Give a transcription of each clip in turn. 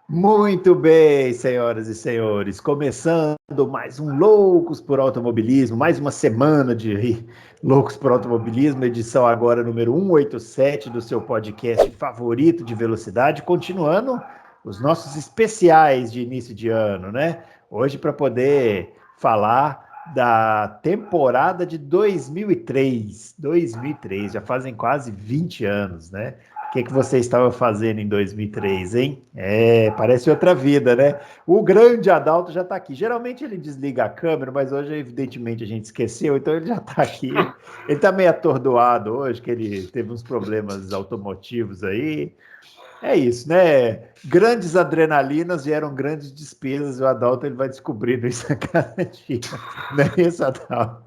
Muito bem, senhoras e senhores, começando mais um Loucos por Automobilismo, mais uma semana de Loucos por Automobilismo, edição agora número 187 do seu podcast favorito de velocidade, continuando os nossos especiais de início de ano, né? Hoje para poder falar da temporada de 2003, já fazem quase 20 anos, né? O que você estava fazendo em 2003, hein? Parece outra vida, né? O grande Adalto já está aqui. Geralmente ele desliga a câmera, mas hoje, evidentemente, a gente esqueceu, então ele já está aqui. Ele está meio atordoado hoje, que ele teve uns problemas automotivos aí. É isso, né? Grandes adrenalinas geram grandes despesas, e o Adalto ele vai descobrindo isso a cada dia. Não é isso, Adalto?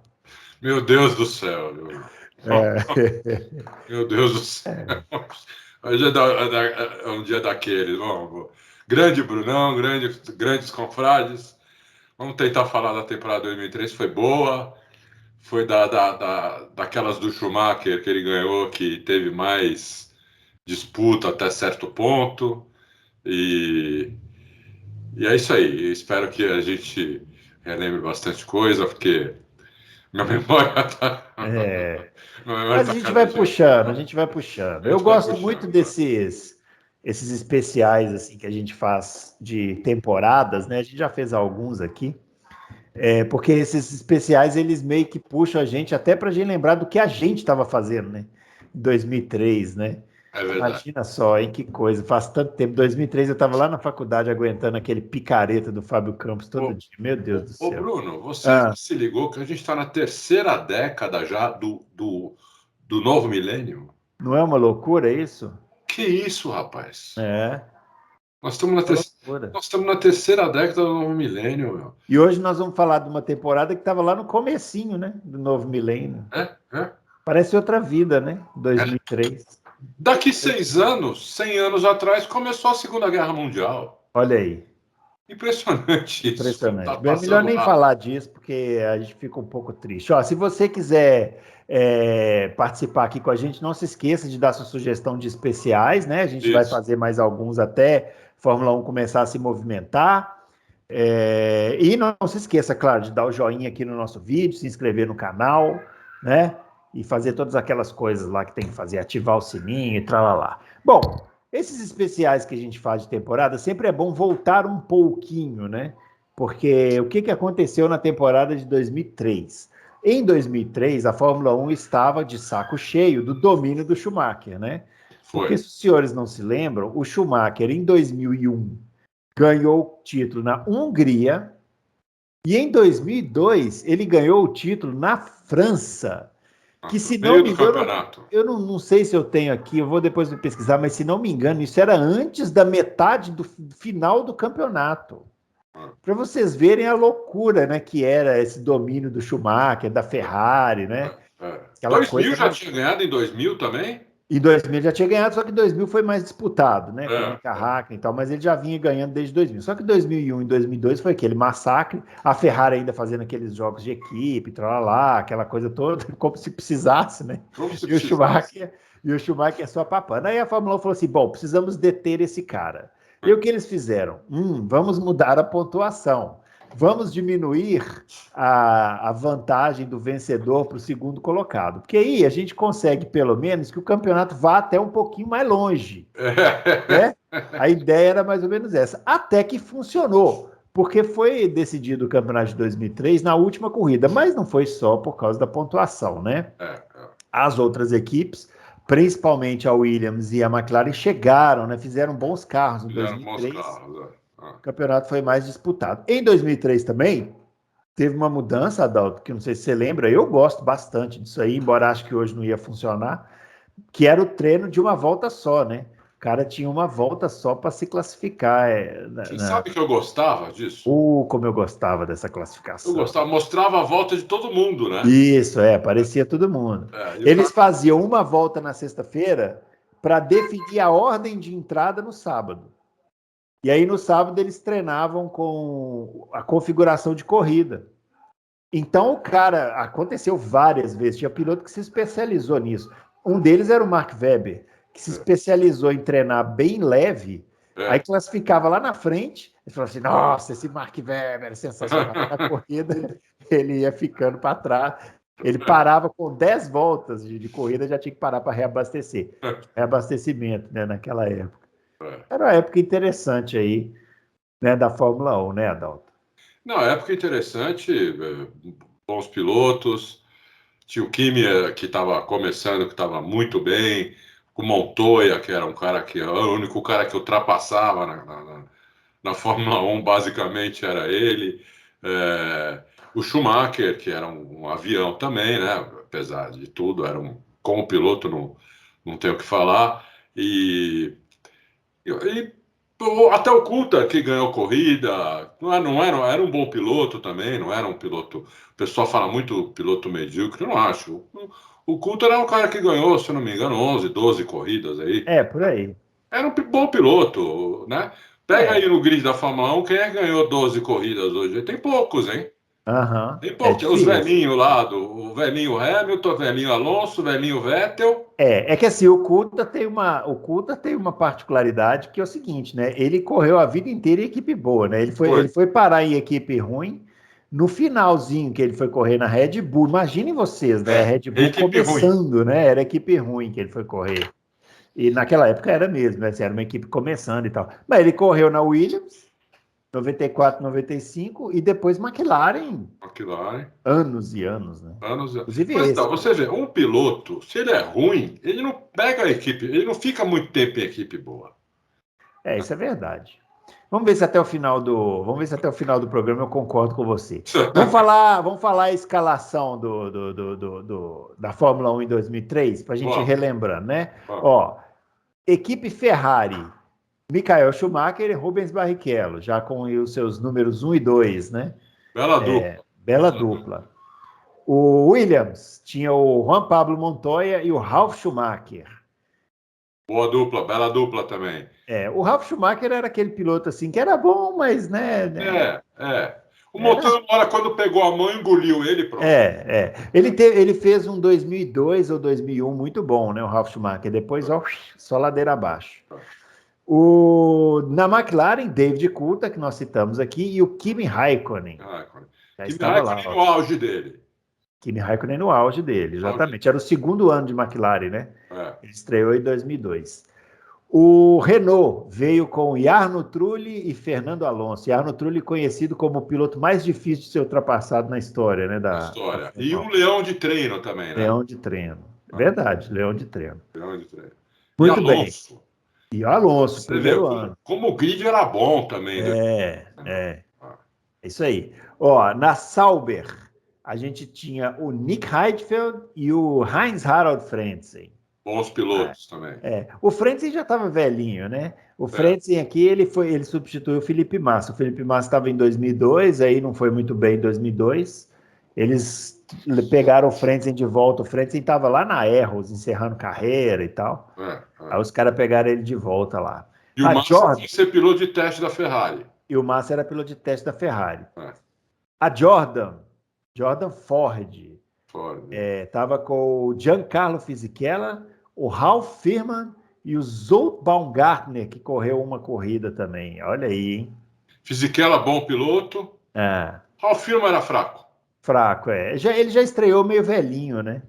Meu Deus do céu. É. Meu Deus do céu. Hoje é um dia daqueles. Grande Brunão, grandes confrades. Vamos tentar falar da temporada 2003. Foi boa. Foi daquelas do Schumacher que ele ganhou, que teve mais disputa até certo ponto. E, e é isso aí. Espero que a gente relembre bastante coisa, porque minha memória tá, É. minha memória Mas a tá gente cada vai dia. puxando, a gente vai puxando. A Eu gente vai gosto muito puxando. desses especiais assim que a gente faz de temporadas, né? A gente já fez alguns aqui, porque esses especiais eles meio que puxam a gente até para a gente lembrar do que a gente estava fazendo, né? Em 2003, né? É verdade. Imagina só, hein? Que coisa, faz tanto tempo. Em 2003 eu estava lá na faculdade aguentando aquele picareta do Fábio Campos todo Ô, dia. Meu Deus do ô, céu. Bruno, você Ah, se ligou que a gente está na terceira década já do novo milênio? não é uma loucura isso? Que isso, rapaz? É, Nós estamos na, uma ter... loucura. Nós estamos na terceira década do novo milênio, meu. E hoje nós vamos falar de uma temporada que estava lá no comecinho, né? Do novo milênio. É? Parece outra vida, né? É. 2003. Daqui 6 anos, 100 anos atrás, começou a Segunda Guerra Mundial. Olha aí, Impressionante isso, como está impressionante. É melhor passando nem rápido. falar disso, porque a gente fica um pouco triste. Ó, se você quiser participar aqui com a gente, não se esqueça de dar sua sugestão de especiais, né? A gente vai Isso. fazer mais alguns até Fórmula 1 começar a se movimentar. E não se esqueça, claro, de dar o joinha aqui no nosso vídeo, se inscrever no canal, né? E fazer todas aquelas coisas lá que tem que fazer, ativar o sininho e tralalá. Bom, esses especiais que a gente faz de temporada, sempre é bom voltar um pouquinho, né? Porque o que aconteceu na temporada de 2003? Em 2003, a Fórmula 1 estava de saco cheio do domínio do Schumacher, né? Foi. Porque, se os senhores não se lembram, o Schumacher, em 2001, ganhou o título na Hungria e em 2002 ele ganhou o título na França, que No se não meio me do engano, campeonato. eu não sei se eu tenho aqui, eu vou depois pesquisar, mas se não me engano, isso era antes da metade do final do campeonato. Para vocês verem a loucura, né, que era esse domínio do Schumacher, da Ferrari, né? Aquela 2000 coisa já mais. tinha ganhado em 2000 também? Em 2000 já tinha ganhado, só que 2000 foi mais disputado, né? Com o É, Mika Hakkinen e tal, mas ele já vinha ganhando desde 2000. Só que 2001 e 2002 foi aquele massacre, a Ferrari ainda fazendo aqueles jogos de equipe, lá, aquela coisa toda, como se precisasse, né? como se E o precisasse. Schumacher, e o Schumacher só papando. Aí a Fórmula 1 falou assim: bom, precisamos deter esse cara. E o que eles fizeram? Vamos mudar a pontuação. Vamos diminuir a vantagem do vencedor para o segundo colocado. Porque aí a gente consegue, pelo menos, que o campeonato vá até um pouquinho mais longe, né? A ideia era mais ou menos essa. Até que funcionou, porque foi decidido o campeonato de 2003 na última corrida, mas não foi só por causa da pontuação, né? As outras equipes, principalmente a Williams e a McLaren, chegaram, né? Fizeram bons carros em Fizeram bons 2003. carros. O campeonato foi mais disputado. Em 2003 também, teve uma mudança, Adalto, que não sei se você lembra, eu gosto bastante disso aí, embora acho que hoje não ia funcionar, que era o treino de uma volta só, né? O cara tinha uma volta só para se classificar. Você sabe que eu gostava disso? Como eu gostava dessa Eu classificação. gostava, mostrava a volta de todo mundo, né? Isso, parecia todo mundo. E o Eles cara. faziam uma volta na sexta-feira para definir a ordem de entrada no sábado. E aí no sábado eles treinavam com a configuração de corrida. Então, o cara, aconteceu várias vezes, tinha piloto que se especializou nisso. Um deles era o Mark Webber, que se especializou em treinar bem leve Aí classificava lá na frente, e falava assim, nossa, esse Mark Webber é sensacional. Na corrida, ele ia ficando para trás. Ele parava com 10 voltas de corrida, já tinha que parar para reabastecer. Reabastecimento, né, naquela época. Era uma época interessante aí, né, da Fórmula 1, né, Adalto? Não, época interessante, bons pilotos. Tinha o Kimi, que estava começando, que estava muito bem. O Montoya, que era um cara que era o único cara que ultrapassava na Fórmula 1, basicamente era ele. O Schumacher, que era um avião também, né? Apesar de tudo, como piloto, não tenho o que falar. E até o Coulthard, que ganhou corrida, era um bom piloto também, não era um piloto. O pessoal fala muito piloto medíocre, eu não acho. O Coulthard é um cara que ganhou, se eu não me engano, 11, 12 corridas aí. Por aí. Era um bom piloto, né? Pega aí no grid da Fórmula 1, quem é que ganhou 12 corridas hoje? Tem poucos, hein? Tem poucos. Tem os difícil. velhinhos lá, o velhinho Hamilton, o velhinho Alonso, o velhinho Vettel. É que assim, o Coulthard tem uma particularidade que é o seguinte, né? Ele correu a vida inteira em equipe boa, né? Ele foi parar em equipe ruim no finalzinho que ele foi correr na Red Bull. Imaginem vocês, né? A Red Bull começando, ruim. Né? Era equipe ruim que ele foi correr. E naquela época era mesmo, né? Assim, era uma equipe começando e tal. Mas ele correu na Williams, 94, 95, e depois McLaren. Anos e anos, né? Inclusive mas então, você vê, um piloto, se ele é ruim, ele não pega a equipe, ele não fica muito tempo em equipe boa. Isso é verdade. Vamos ver se até o final do programa eu concordo com você. Vamos falar a escalação da Fórmula 1 em 2003, para a gente ir relembrando, né? Equipe Ferrari, Michael Schumacher e Rubens Barrichello, já com os seus números 1 e 2, né? Bela dupla. O Williams tinha o Juan Pablo Montoya e o Ralf Schumacher. Boa dupla, bela dupla também. O Ralf Schumacher era aquele piloto assim que era bom, mas, né? O Montoya, na hora, quando pegou a mão, engoliu ele, pronto. Ele fez um 2002 ou 2001 muito bom, né? O Ralf Schumacher. Depois, só ladeira abaixo. Na McLaren, David Coulthard, que nós citamos aqui, e o Kimi Raikkonen. Kimi Raikkonen no auge dele. Kimi Raikkonen no auge dele, exatamente. Era o segundo ano de McLaren, né? Ele estreou em 2002. O Renault veio com Jarno Trulli e Fernando Alonso. Jarno Trulli conhecido como o piloto mais difícil de ser ultrapassado na história, né? E um leão de treino também, né? Leão de treino. Verdade, leão de treino. Muito bem. E o Alonso, primeiro ano. Como o grid era bom também, né? É isso aí. Na Sauber, a gente tinha o Nick Heidfeld e o Heinz-Harald Frentzen. Bons pilotos também. O Frentzen já estava velhinho, né? O Frentzen aqui, ele substituiu o Felipe Massa. O Felipe Massa estava em 2002, aí não foi muito bem em 2002. Eles pegaram o Frentzen de volta. O Frentzen estava lá na Erros, encerrando carreira e tal. Aí os caras pegaram ele de volta lá. E o Massa ia ser piloto de teste da Ferrari. E o Massa era piloto de teste da Ferrari. A Jordan Ford. Estava com o Giancarlo Fisichella, o Ralf Firman e o Zolt Baumgartner, que correu uma corrida também. Olha aí, hein? Fisichella, bom piloto. Ralf Firman era fraco. Ele já estreou meio velhinho, né?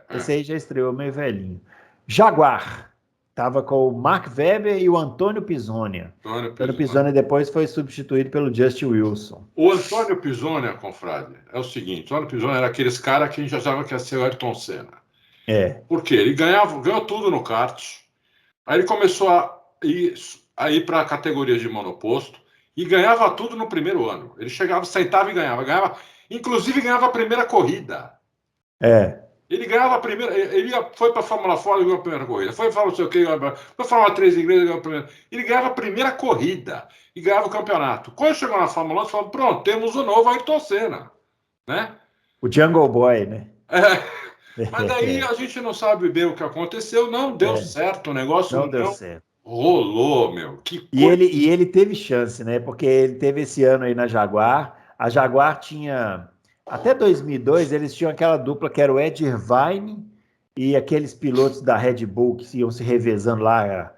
Esse aí já estreou meio velhinho. Jaguar. Estava com o Mark Webber e o Antônio Pizzonia. Antônio Pizzonia depois foi substituído pelo Justin Wilson. O Antônio Pizzonia, confrade, é o seguinte: o Antônio Pizzonia era aqueles caras que a gente achava que ia ser o Ayrton Senna. Porque ele ganhou tudo no kart. Aí ele começou a ir para a categoria de monoposto e ganhava tudo no primeiro ano. Ele chegava, sentava e ganhava. Inclusive ganhava a primeira corrida. Ele ganhava a primeira. Ele foi para a Fórmula 4 e ganhou a primeira corrida. Foi para não sei o que, foi para a Fórmula 3 inglesa e ganhou a primeira. Ele ganhava a primeira corrida e ganhava o campeonato. Quando chegou na Fórmula 1, ele falou: pronto, temos o novo Ayrton Senna. Né? O Jungle Boy, né? Mas daí a gente não sabe bem o que aconteceu. Não deu certo o negócio. Não deu certo. Rolou, meu. Que e ele teve chance, né? Porque ele teve esse ano aí na Jaguar. A Jaguar tinha. Até 2002, eles tinham aquela dupla que era o Ed Irvine e aqueles pilotos da Red Bull que iam se revezando lá,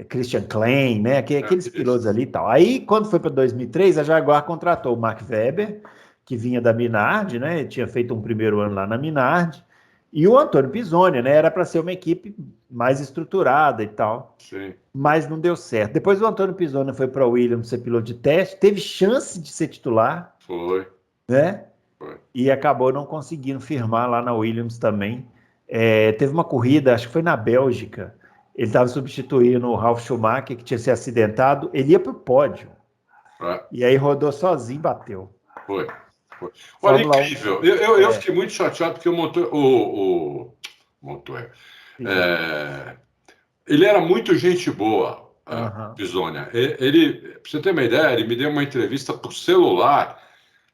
Christian Klein, né? Aqueles pilotos ali e tal. Aí, quando foi para 2003, a Jaguar contratou o Mark Webber, que vinha da Minardi, né? Tinha feito um primeiro ano lá na Minardi, e o Antônio Pisoni, né? Era para ser uma equipe mais estruturada e tal. Sim. Mas não deu certo. Depois o Antônio Pisoni foi para o Williams ser piloto de teste, teve chance de ser titular, Foi. né? Foi. E acabou não conseguindo firmar lá na Williams também. Teve uma corrida, acho que foi na Bélgica, ele estava substituindo o Ralf Schumacher, que tinha se acidentado, ele ia para o pódio. E aí rodou sozinho e bateu. Foi. Olha, Fórmula incrível. 1, eu fiquei muito chateado porque o motor, ele era muito gente boa, Pisonia. Ele, para você ter uma ideia, ele me deu uma entrevista por celular.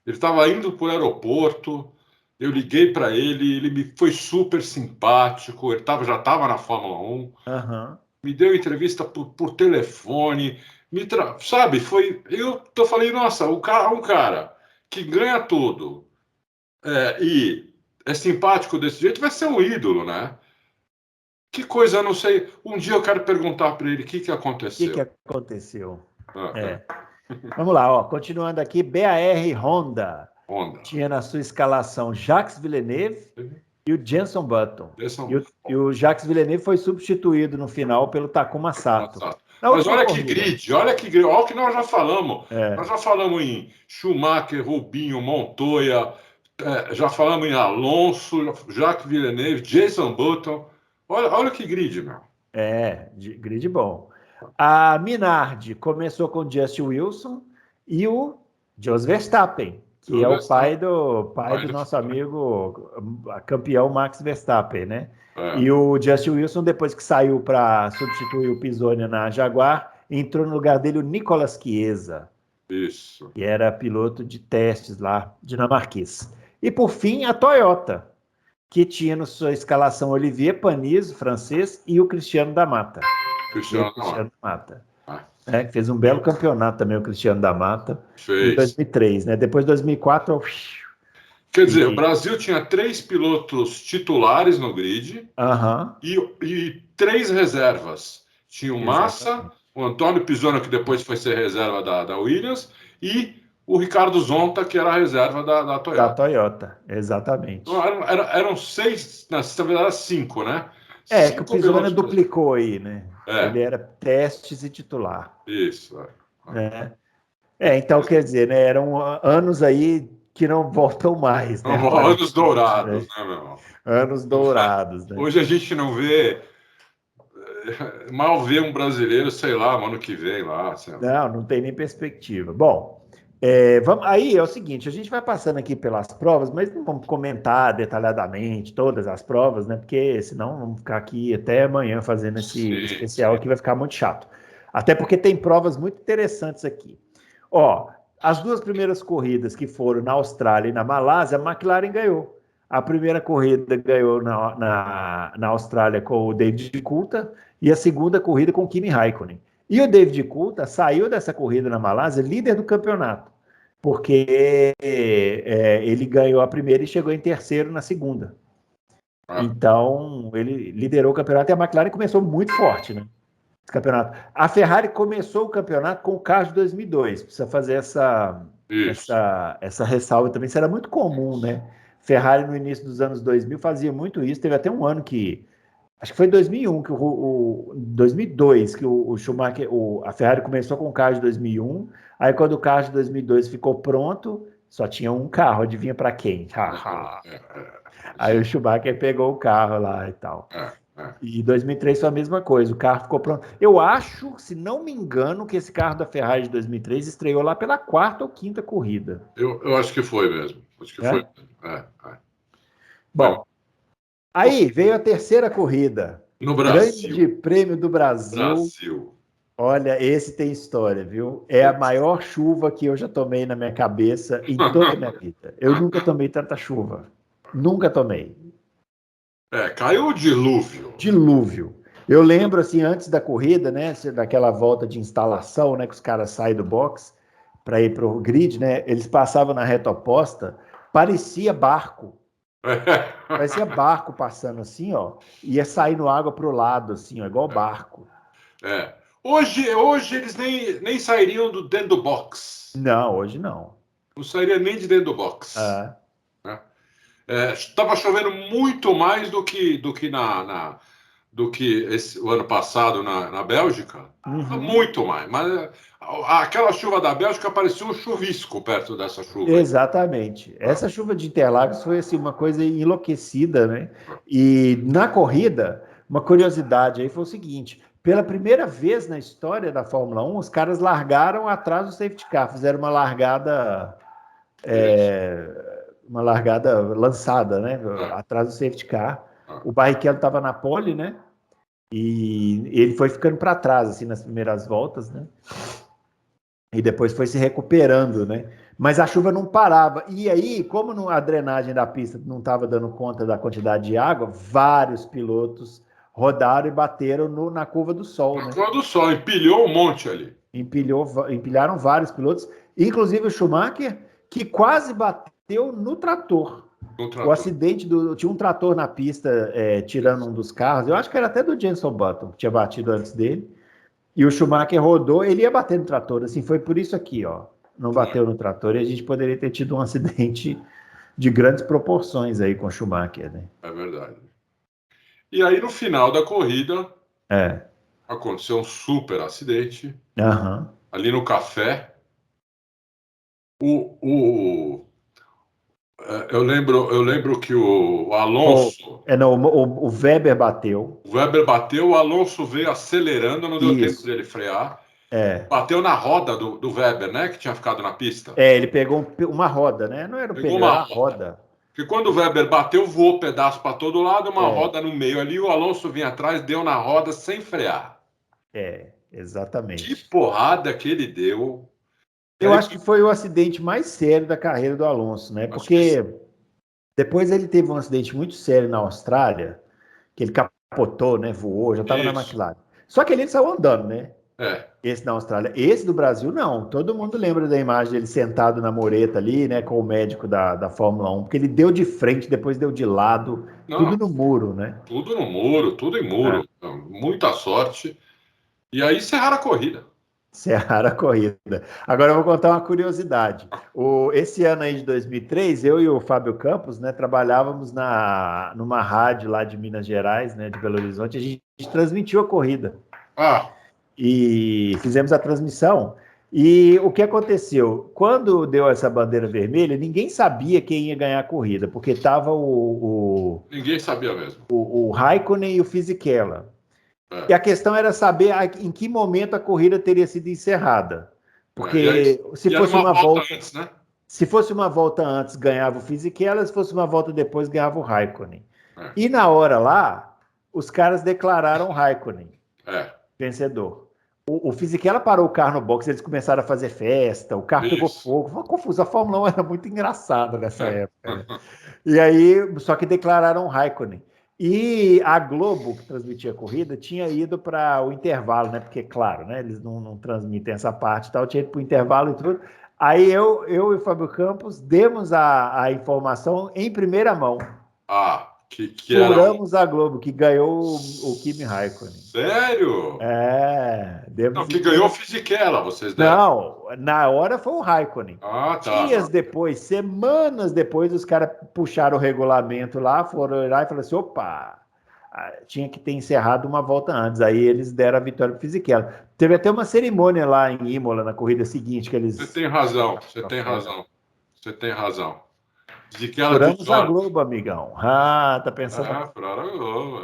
Ele estava indo para o aeroporto, eu liguei para ele me foi super simpático, ele já estava na Fórmula 1, me deu entrevista por telefone, sabe, falei, nossa, o cara é um cara que ganha tudo e é simpático desse jeito, vai ser um ídolo, né? Que coisa, eu não sei. Um dia eu quero perguntar para ele o que aconteceu. O que aconteceu? Vamos lá, ó, continuando aqui, BAR Honda. Tinha na sua escalação Jacques Villeneuve e o Jenson Button. E o Jacques Villeneuve foi substituído no final pelo Takuma Sato. Mas olha que grid, olha o que nós já falamos. Nós já falamos em Schumacher, Rubinho, Montoya, já falamos em Alonso, Jacques Villeneuve, Jenson Button. Olha que grid, meu. Grid bom. A Minardi começou com o Justin Wilson e o Jos Verstappen, que é o pai do nosso amigo campeão Max Verstappen, né? E o Justin Wilson, depois que saiu para substituir o Pisoni na Jaguar, entrou no lugar dele o Nicolas Chiesa. Isso. Que era piloto de testes lá, dinamarquês. E por fim, a Toyota, que tinha na sua escalação Olivier Panis, francês, e o Cristiano da Mata. Cristiano da Mata. Fez um belo campeonato também, o Cristiano da Mata, em 2003, né? Depois de 2004... Quer dizer, o Brasil tinha 3 pilotos titulares no grid e 3 reservas. Tinha o Massa, o Antônio Pisoni, que depois foi ser reserva da Williams, e o Ricardo Zonta, que era a reserva da Toyota. Da Toyota, exatamente. Então, eram 6, na verdade era 5, né? Que o Pisoni duplicou aí, né? Ele era testes e titular. Isso. Então, quer dizer, né, eram anos aí que não voltam mais. Né? Anos dourados, né, meu irmão? Anos dourados, né? Hoje a gente não vê... Mal vê um brasileiro, sei lá, ano que vem lá. Não tem nem perspectiva. Bom, aí é o seguinte, a gente vai passando aqui pelas provas, mas não vamos comentar detalhadamente todas as provas, né? Porque senão vamos ficar aqui até amanhã fazendo esse especial aqui, vai ficar muito chato. Até porque tem provas muito interessantes aqui. Ó, as 2 primeiras corridas que foram na Austrália e na Malásia, a McLaren ganhou. A primeira corrida ganhou na Austrália com o David Coulthard e a segunda corrida com o Kimi Raikkonen. E o David Coulthard saiu dessa corrida na Malásia líder do campeonato, porque ele ganhou a primeira e chegou em terceiro na segunda. Então, ele liderou o campeonato e a McLaren começou muito forte, né? Campeonato. A Ferrari começou o campeonato com o carro de 2002. Precisa fazer essa ressalva também. Isso era muito comum, né? Ferrari no início dos anos 2000 fazia muito isso. Teve até um ano que... Acho que foi 2001, 2002, que o Schumacher... a Ferrari começou com o carro de 2001. Aí quando o carro de 2002 ficou pronto, só tinha um carro. Adivinha para quem? Aí o Schumacher pegou o carro lá e tal. E em 2003 foi a mesma coisa, o carro ficou pronto. Eu acho, se não me engano, que esse carro da Ferrari de 2003 estreou lá pela 4ª ou 5ª corrida. Eu acho que foi mesmo. Acho que foi. Bom, aí veio a terceira corrida. No Brasil. Grande Prêmio do Brasil. Olha, esse tem história, viu? É a maior chuva que eu já tomei na minha cabeça em toda a minha vida. Eu nunca tomei tanta chuva. Nunca tomei. Caiu o dilúvio. Dilúvio. Eu lembro, assim, antes da corrida, né, daquela volta de instalação, né, que os caras saem do box para ir para o grid, né, eles passavam na reta oposta, parecia barco. Parecia barco passando assim, ó, ia saindo água para o lado, assim, ó, igual barco. Hoje eles nem sairiam dentro do box. Não, hoje não. Não sairia nem de dentro do box. Né? Estava chovendo muito mais do que o ano passado na Bélgica. Muito mais. Mas aquela chuva da Bélgica parecia um chuvisco perto dessa chuva. Exatamente. Essa chuva de Interlagos foi assim, uma coisa enlouquecida, né? E na corrida, uma curiosidade aí foi o seguinte: pela primeira vez na história da Fórmula 1, os caras largaram atrás do safety car, fizeram uma largada lançada, né? Atrás do safety car. O Barrichello estava na pole, né? E ele foi ficando para trás assim nas primeiras voltas, né? E depois foi se recuperando, né? Mas a chuva não parava. E aí, como a drenagem da pista não estava dando conta da quantidade de água, vários pilotos rodaram e bateram na curva do Sol, né? Na curva do Sol, empilhou um monte ali. Empilharam vários pilotos, inclusive o Schumacher, que quase bateu no trator. O acidente tinha um trator na pista tirando um dos carros, eu acho que era até do Jenson Button, que tinha batido antes dele, e o Schumacher rodou, ele ia bater no trator, assim, foi por isso aqui, ó, não bateu no trator, e a gente poderia ter tido um acidente de grandes proporções aí com o Schumacher, né? É verdade. E aí, no final da corrida, aconteceu um super acidente, ali no café, eu lembro que o Alonso... o Weber bateu. O Weber bateu, o Alonso veio acelerando, não deu tempo dele frear. Bateu na roda do Weber, né? Que tinha ficado na pista. Ele pegou uma roda, né? Não era o pneu, era a roda. Porque quando o Weber bateu, voou pedaço para todo lado, uma roda no meio ali, o Alonso vinha atrás, deu na roda sem frear. Exatamente. Que porrada que ele deu. Eu acho que foi o acidente mais sério da carreira do Alonso, né? Porque depois ele teve um acidente muito sério na Austrália, que ele capotou, né? Voou, já estava na McLaren. Só que ele saiu andando, né? Esse da Austrália. Esse do Brasil, não. Todo mundo lembra da imagem dele sentado na mureta ali, né? Com o médico da Fórmula 1, porque ele deu de frente, depois deu de lado, tudo no muro, né? Tudo no muro, tudo em muro. Muita sorte. E aí encerraram a corrida. Encerraram a corrida. Agora eu vou contar uma curiosidade. Esse ano aí de 2003, eu e o Fábio Campos, né, trabalhávamos numa rádio lá de Minas Gerais, né, de Belo Horizonte, a gente transmitiu a corrida. E fizemos a transmissão. E o que aconteceu? Quando deu essa bandeira vermelha, ninguém sabia quem ia ganhar a corrida, porque estava Ninguém sabia mesmo. O Raikkonen e o Fisichella. E a questão era saber em que momento a corrida teria sido encerrada. Porque se fosse uma volta antes, né? Se fosse uma volta antes, ganhava o Fisichella, se fosse uma volta depois, ganhava o Raikkonen. E na hora lá, os caras declararam o Raikkonen vencedor. O Fisichella parou o carro no box, eles começaram a fazer festa, o carro pegou fogo, foi uma confusão. A Fórmula 1 era muito engraçada nessa época. Né? E aí, só que declararam o Raikkonen. E a Globo, que transmitia a corrida, tinha ido para o intervalo, né? Porque, claro, né? Eles não transmitem essa parte e tal, tinha ido para o intervalo e tudo. Aí eu e o Fábio Campos demos a informação em primeira mão. Furamos a Globo, que ganhou o Kimi Raikkonen. Sério? Não, que ganhou o Fisichella, vocês deram. Não, na hora foi o Raikkonen. Dias depois, semanas depois, os caras puxaram o regulamento lá, foram lá e falaram assim, opa, tinha que ter encerrado uma volta antes. Aí eles deram a vitória para o Fisichella. Teve até uma cerimônia lá em Imola, na corrida seguinte, que eles... Você tem razão. Furamos a Globo, amigão. Tá pensando... Furaram a Globo.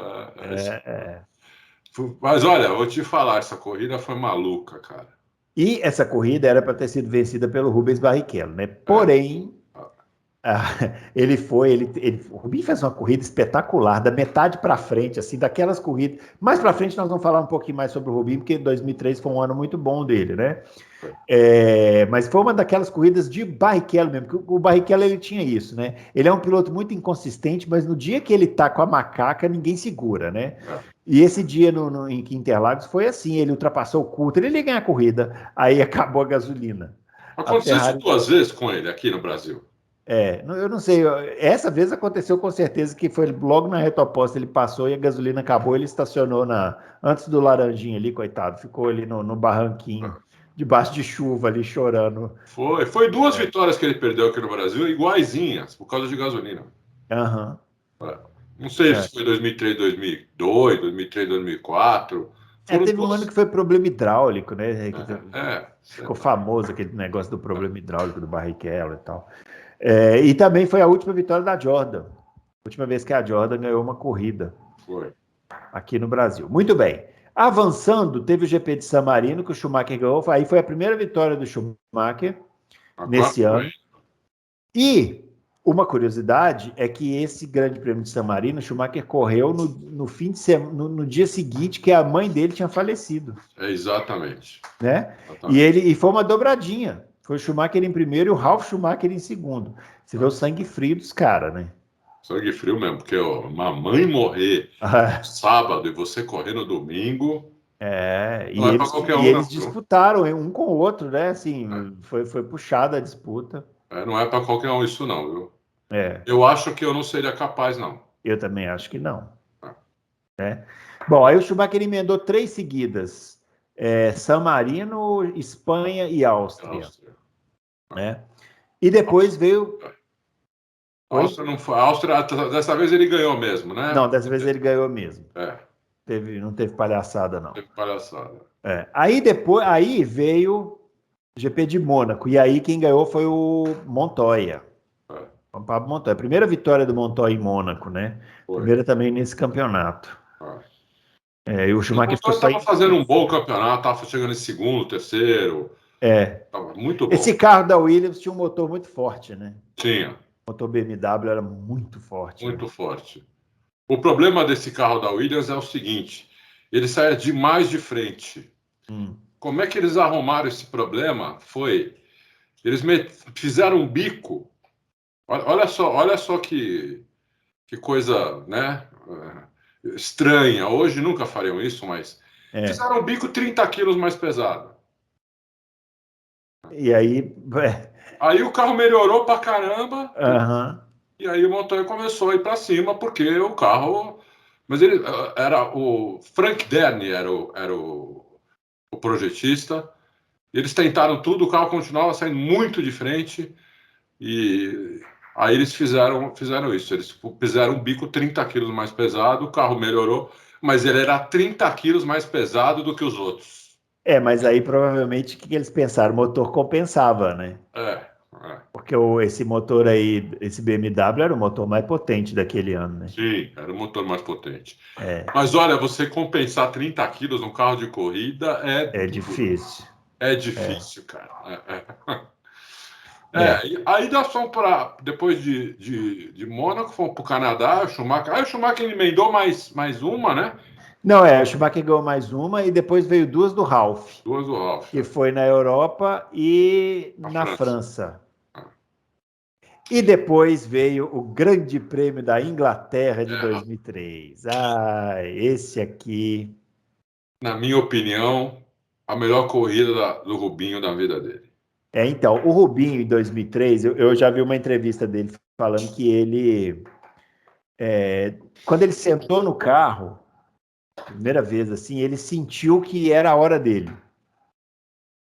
Mas olha, vou te falar, essa corrida foi maluca, cara. E essa corrida era para ter sido vencida pelo Rubens Barrichello, né? Porém, o Rubinho fez uma corrida espetacular, da metade para frente, assim, daquelas corridas. Mais para frente nós vamos falar um pouquinho mais sobre o Rubinho, porque 2003 foi um ano muito bom dele, né? Mas foi uma daquelas corridas de Barrichello mesmo, que o Barrichello ele tinha isso, né? Ele é um piloto muito inconsistente, mas no dia que ele tá com a macaca, ninguém segura, né? E esse dia em Interlagos foi assim, ele ultrapassou o Coulter, ele ia ganhar a corrida, aí acabou a gasolina. Aconteceu isso 2 vezes com ele aqui no Brasil. Eu não sei. Essa vez aconteceu com certeza que foi logo na reta oposta. Ele passou e a gasolina acabou. Ele estacionou antes do Laranjinha ali, coitado. Ficou ali no barranquinho, debaixo de chuva ali, chorando. Foi 2 vitórias que ele perdeu aqui no Brasil, iguaizinhas, por causa de gasolina. Aham. Não sei se foi 2003, 2002, 2003, 2004. Teve um ano que foi problema hidráulico, né? Ficou Tá. famoso aquele negócio do problema hidráulico do Barrichello e tal. E também foi a última vitória da Jordan. A última vez que a Jordan ganhou uma corrida. Foi. Aqui no Brasil. Muito bem. Avançando, teve o GP de San Marino, que o Schumacher ganhou. Aí foi a primeira vitória do Schumacher nesse ano. E uma curiosidade é que esse grande prêmio de San Marino, o Schumacher correu no fim de semana, no dia seguinte que a mãe dele tinha falecido. Exatamente. Né? E foi uma dobradinha. Foi o Schumacher em primeiro e o Ralf Schumacher em segundo. Você vê o sangue frio dos caras, né? Sangue frio mesmo, porque uma mãe morrer no sábado e você correr no domingo. Eles disputaram um com o outro, né? Assim, foi puxada a disputa. Não é para qualquer um isso, não, viu? Eu acho que eu não seria capaz, não. Eu também acho que não. Bom, aí o Schumacher emendou 3 seguidas. San Marino, Espanha e Áustria. Né? E depois veio... Áustria não foi. Áustria, dessa vez ele ganhou mesmo, né? Não, dessa vez ele ganhou mesmo. Não teve palhaçada, não. Teve palhaçada. Aí veio o GP de Mônaco. E aí quem ganhou foi o Montoya. O Pablo Montoya. Primeira vitória do Montoya em Mônaco, né? Primeira também nesse campeonato. E o Schumacher ficou estava fazendo um bom campeonato, estava chegando em segundo, terceiro. Tava muito bom. Esse carro da Williams tinha um motor muito forte, né? Tinha. O motor BMW era muito forte. Muito forte. O problema desse carro da Williams é o seguinte: ele saia demais de frente. Como é que eles arrumaram esse problema? Eles fizeram um bico. Olha só que coisa, né? Estranha. Hoje nunca fariam isso, mas fizeram um bico 30 quilos mais pesado. E aí... Aí o carro melhorou pra caramba. E aí o Montoya começou a ir pra cima, porque o carro... Mas ele era o Frank Dernie, era o projetista. Eles tentaram tudo, o carro continuava saindo muito de frente. E aí eles fizeram isso. Eles fizeram um bico 30 quilos mais pesado, o carro melhorou, mas ele era 30 quilos mais pesado do que os outros. Mas aí provavelmente o que eles pensaram? O motor compensava, né? Porque esse motor aí, esse BMW era o motor mais potente daquele ano, né? Sim, era o motor mais potente. Mas olha, você compensar 30 quilos num carro de corrida é difícil. É difícil, cara. Aí nós fomos depois de Mônaco, fomos para o Canadá, o Schumacher. Aí o Schumacher emendou mais uma, né? Não, o Schumacher ganhou mais uma e depois veio 2 do Ralf. 2 do Ralf. Que foi na Europa e na França. E depois veio o Grande Prêmio da Inglaterra de 2003. Esse aqui... Na minha opinião, a melhor corrida do Rubinho da vida dele. Então, o Rubinho em 2003, eu já vi uma entrevista dele falando que ele... quando ele sentou no carro, primeira vez assim, ele sentiu que era a hora dele.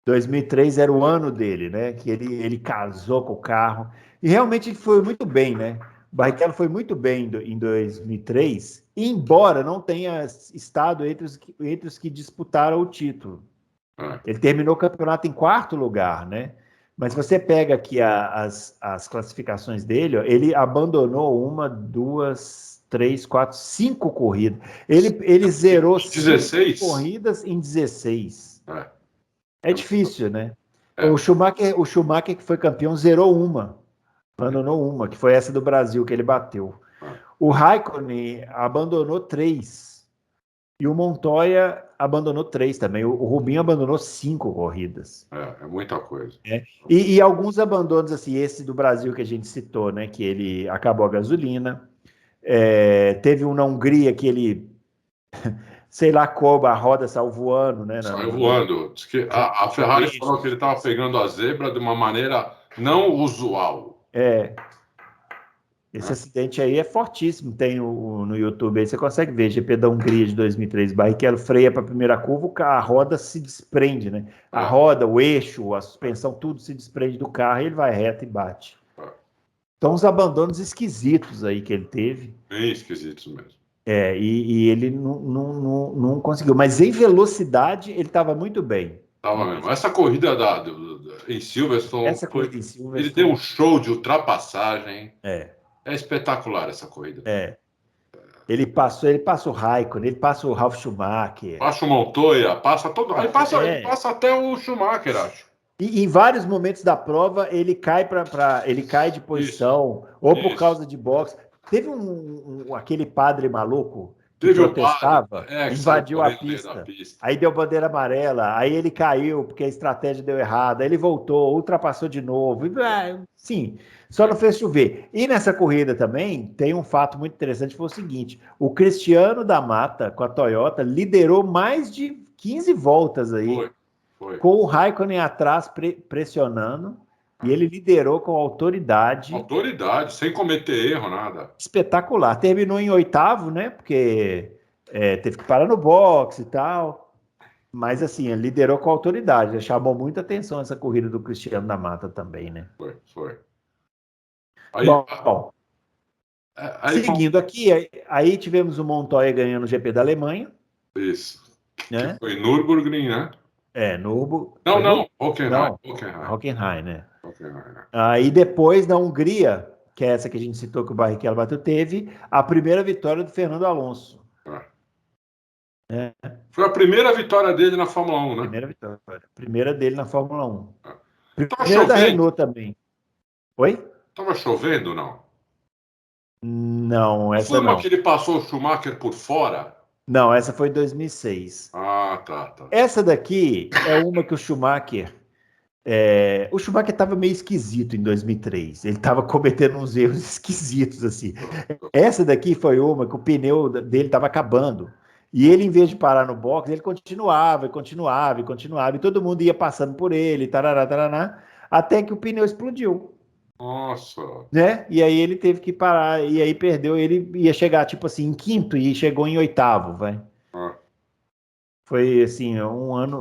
2003 era o ano dele, né? Que ele casou com o carro. E realmente ele foi muito bem, né? O Barrichello foi muito bem em 2003, embora não tenha estado entre os que disputaram o título. Ele terminou o campeonato em 4º lugar, né? Mas você pega aqui as classificações dele, ó, ele abandonou 1, 2, 3, 4, 5 corridas. Ele zerou 16 corridas em 16. É difícil, né? O Schumacher, que foi campeão, zerou abandonou uma, que foi essa do Brasil, que ele bateu. O Raikkonen abandonou 3. E o Montoya abandonou 3 também. O Rubinho abandonou 5 corridas. É muita coisa. E alguns abandonos, assim, esse do Brasil que a gente citou, né? Que ele acabou a gasolina. Teve um na Hungria que ele... sei lá como, a roda saiu voando, né? Saiu voando. Diz que a Ferrari falou que ele estava pegando a zebra de uma maneira não usual. Esse acidente aí é fortíssimo. Tem no YouTube aí, você consegue ver. GP da Hungria de 2003. Barrichello freia para a primeira curva, a roda se desprende, né? A roda, o eixo, a suspensão, tudo se desprende do carro e ele vai reto e bate. Então, uns abandonos esquisitos aí que ele teve. Bem esquisitos mesmo. E ele não conseguiu. Mas em velocidade, ele estava muito bem. Tava mesmo. Essa corrida em Silverstone, ele deu um show de ultrapassagem. É espetacular essa corrida. Ele passa o Raikkonen, ele passa o Ralf Schumacher. Passa o Montoya, passa todo. Ele passa até o Schumacher, acho. E em vários momentos da prova, ele cai ele cai de posição, ou por causa de boxe. Teve aquele padre maluco que protestava, invadiu a pista, aí deu bandeira amarela, aí ele caiu porque a estratégia deu errada, aí ele voltou, ultrapassou de novo. Sim, só não fez chover. E nessa corrida também tem um fato muito interessante, foi o seguinte: o Cristiano da Mata, com a Toyota, liderou mais de 15 voltas aí. Foi. Com o Raikkonen atrás pressionando, e ele liderou com autoridade. Autoridade, sem cometer erro, nada. Espetacular. Terminou em 8º, né? Porque teve que parar no boxe e tal. Mas, assim, ele liderou com autoridade. Chamou muita atenção essa corrida do Cristiano da Mata também, né? Foi. Seguindo aqui, aí tivemos o Montoya ganhando o GP da Alemanha. Isso. Né? Que foi Nürburgring, né? Nürburgring. Não, Hockenheim. Hockenheim, né? Aí depois, na Hungria, que é essa que a gente citou que o Barrichello bateu, teve a primeira vitória do Fernando Alonso. Foi a primeira vitória dele na Fórmula 1, né? Primeira vitória. Primeira dele na Fórmula 1. Primeira da Renault também. Oi? Tava chovendo, não? Não, essa não. Foi uma que ele passou o Schumacher por fora? Não, essa foi em 2006. Tá. Essa daqui é uma que o Schumacher... o Schumacher estava meio esquisito em 2003. Ele estava cometendo uns erros esquisitos, assim. Essa daqui foi uma que o pneu dele estava acabando. E ele, em vez de parar no box, ele continuava, e todo mundo ia passando por ele, tarará, até que o pneu explodiu. Nossa! Né? E aí ele teve que parar, e aí perdeu, ele ia chegar, tipo assim, em 5º, e chegou em 8º, vai. Foi assim,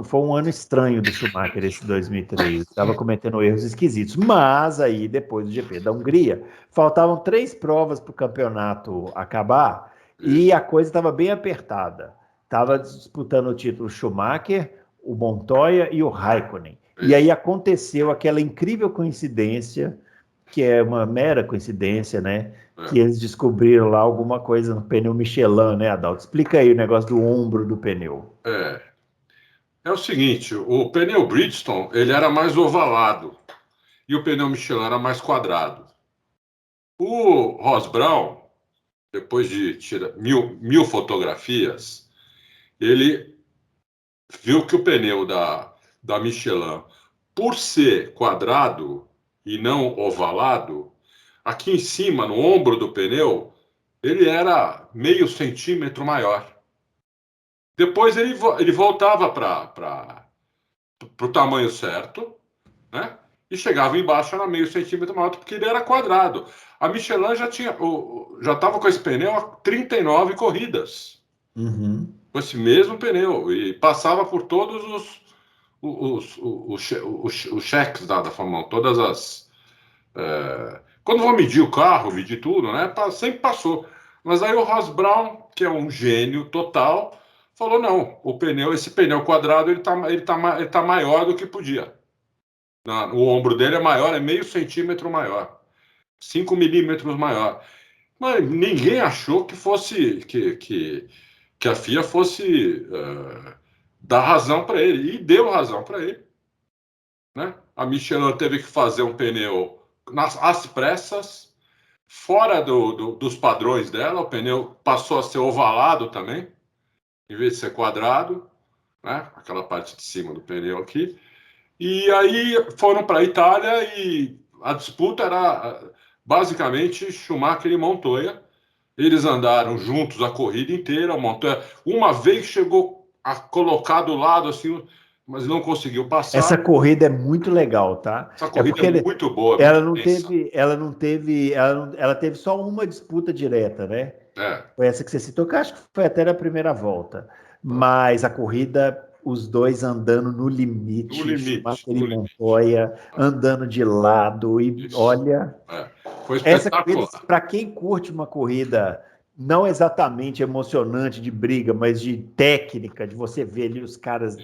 foi um ano estranho do Schumacher esse 2003. Estava cometendo erros esquisitos. Mas aí, depois do GP da Hungria, faltavam 3 provas para o campeonato acabar e a coisa estava bem apertada. Estava disputando o título Schumacher, o Montoya e o Raikkonen. E aí aconteceu aquela incrível coincidência, que é uma mera coincidência, né? Que eles descobriram lá alguma coisa no pneu Michelin, né, Adalto? Explica aí o negócio do ombro do pneu. É o seguinte, o pneu Bridgestone, ele era mais ovalado e o pneu Michelin era mais quadrado. O Ross Brown, depois de tirar mil fotografias, ele viu que o pneu da Michelin, por ser quadrado e não ovalado, aqui em cima, no ombro do pneu, ele era meio centímetro maior. Depois ele voltava para o tamanho certo, né? E chegava embaixo, era meio centímetro maior, porque ele era quadrado. A Michelin já estava com esse pneu há 39 corridas. Com esse mesmo pneu. E passava por todos os cheques da Fórmula 1, todas as... quando vou medir o carro, medir tudo, né? Sempre passou. Mas aí o Ross Brown, que é um gênio total, falou, não, esse pneu quadrado ele tá maior do que podia. O ombro dele é maior, é meio centímetro maior. 5 milímetros maior. Mas ninguém achou que fosse que a FIA fosse dar razão para ele. E deu razão para ele. Né? A Michelin teve que fazer um pneu às pressas, fora dos padrões dela. O pneu passou a ser ovalado também, em vez de ser quadrado, né? Aquela parte de cima do pneu aqui. E aí foram para a Itália e a disputa era basicamente Schumacher e Montoya. Eles andaram juntos a corrida inteira. O Montoya, uma vez chegou a colocar do lado assim, mas não conseguiu passar. Essa corrida é muito legal, tá? Essa corrida é muito boa, ela muito não intensa. ela teve só uma disputa direta, né? É. Foi essa que você citou, que eu acho que foi até na primeira volta. Mas a corrida, os dois andando no No limite, limite, Schumacher no e limite. Montoya andando de lado. E Isso. olha, É. Foi essa corrida, espetacular. para quem curte uma corrida não exatamente emocionante de briga, mas de técnica, de você ver ali os Isso. caras,